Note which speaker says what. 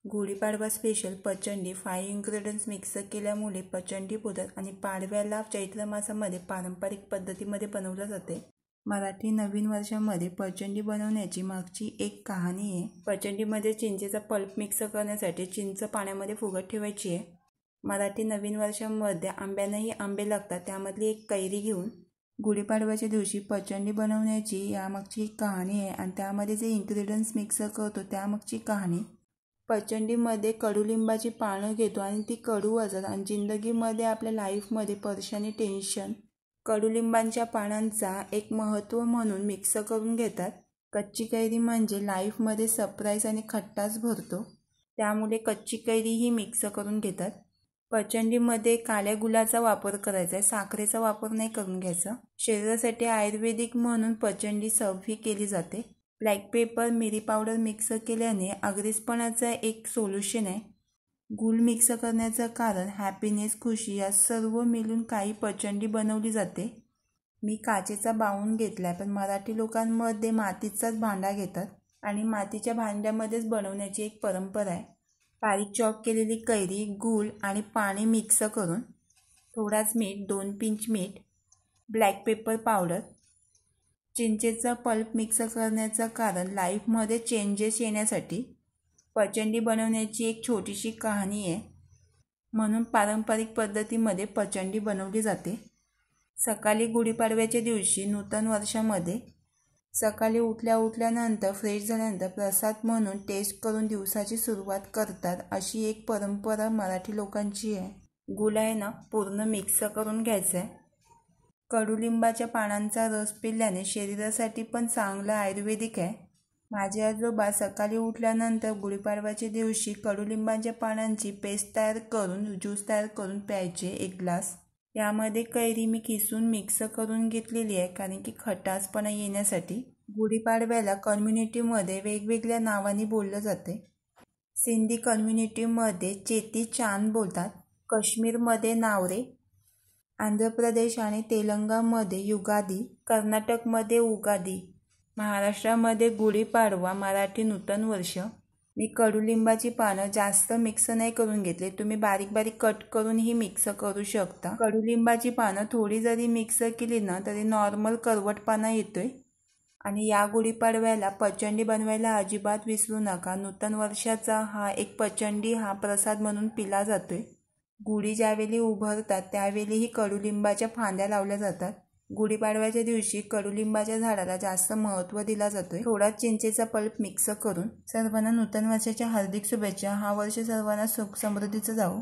Speaker 1: Gudi Padwa special पचंडी 5 ingredients mix केल्यामुळे पचंडी बोलतात आणि पाडव्याला चैत्र मासामध्ये पारंपरिक पद्धतीमध्ये बनवलं जाते। मराठी नवीन वर्षामध्ये पचंडी बनवण्याची मागची एक कहाणी आहे। पचंडीमध्ये चिंचेचा पल्प मिक्स करण्यासाठी चिंच पाण्यामध्ये फुगत ठेवायची आहे। मराठी नवीन वर्षामध्ये आंब्यानेही आंबे लागतात, त्यामधली एक कैरी घेऊन गुढीपाडव्याच्या दिवशी पचंडी बनवण्याची यामागची एक कहाणी आहे आणि त्यामध्ये जे इन्ग्रेडियंट्स मिक्स करतो त्यामागची कहाणी। पचंडीमध्ये कडुलिंबाची पानं घेतो आणि ती कडू असतात आणि जिंदगीमध्ये आपल्या लाईफमध्ये परेशानी टेन्शन कडुलिंबांच्या पानांचा एक महत्त्व म्हणून मिक्स करून घेतात। कच्ची कैरी म्हणजे लाईफमध्ये सरप्राईज आणि खट्टास भरतो, त्यामुळे कच्ची कैरीही मिक्स करून घेतात। पचंडीमध्ये काळ्या गुळाचा वापर करायचा आहे, साखरेचा वापर नाही करून घ्यायचा। शरीरासाठी आयुर्वेदिक म्हणून पचंडी सर्व केली जाते। ब्लॅक पेपर मिरी पावडर मिक्स केल्याने अग्रेसपणाचा एक सोल्युशन आहे। गूळ मिक्स करण्याचं कारण हॅपीनेस खुशी या सर्व मिळून काही पचंडी बनवली जाते। मी काचेचा बाउल घेतलाय, पण मराठी लोकांमध्ये मातीचाच भांडा घेतात आणि मातीच्या भांड्यामध्येच बनवण्याची एक परंपरा आहे। बारीक चॉप केलेली कैरी, गूळ आणि पाणी मिक्स करून थोडाच मीठ, 2 पिंच मीठ, ब्लॅक पेपर पावडर, चिंचेचा पल्प मिक्स करण्याचं कारण लाईफमध्ये चेंजेस येण्यासाठी। पचंडी बनवण्याची एक छोटीशी कहाणी आहे, म्हणून पारंपरिक पद्धतीमध्ये पचंडी बनवली जाते। सकाळी गुढीपाडव्याच्या दिवशी नूतन वर्षामध्ये सकाळी उठल्यानंतर फ्रेश झाल्यानंतर प्रसाद म्हणून टेस्ट करून दिवसाची सुरुवात करतात, अशी एक परंपरा मराठी लोकांची आहे। गूळ आहे ना पूर्ण मिक्स करून घ्यायचं आहे। कडुलिंबाच्या पानांचा रस पिल्याने शरीरासाठी पण चांगलं आयुर्वेदिक आहे। माझे आजोबा सकाळी उठल्यानंतर गुढीपाडव्याच्या दिवशी कडुलिंबाच्या पानांची पेस्ट तयार करून ज्यूस तयार करून प्यायचे 1 ग्लास। यामध्ये कैरी मी किसून मिक्स करून घेतलेली आहे, कारण की खटासपणा येण्यासाठी। गुढीपाडव्याला कम्युनिटीमध्ये वेगवेगळ्या नावांनी बोललं जाते। सिंधी कम्युनिटीमध्ये चेती चांद बोलतात, काश्मीरमध्ये नावरे, आंध्र प्रदेश आणि तेलंगणामध्ये युगादी, कर्नाटकमध्ये उगादी, महाराष्ट्रामध्ये गुढीपाडवा, मराठी नूतन वर्ष। मी कडुलिंबाची पानं जास्त मिक्स नाही करून घेतले, तुम्ही बारीक बारीक कट करूनही मिक्स करू शकता। कडुलिंबाची पानं थोडी जरी मिक्स केली ना तरी नॉर्मल करवटपणा येतोय। आणि या गुढीपाडव्याला पचंडी बनवायला अजिबात विसरू नका। नूतन वर्षाचा हा एक पचंडी हा प्रसाद म्हणून पिला जातोय। गुढी ज्यावेळी उभारतात त्यावेळीही कडुलिंबाच्या फांद्या लावल्या जातात। गुढीपाडव्याच्या दिवशी कडुलिंबाच्या झाडाला जास्त महत्त्व दिला जातोय। थोडा चिंचेचा पल्प मिक्स करून सर्वांना नूतन वर्षाच्या हार्दिक शुभेच्छा। हा वर्ष सर्वांना सुख समृद्धीचं जावो।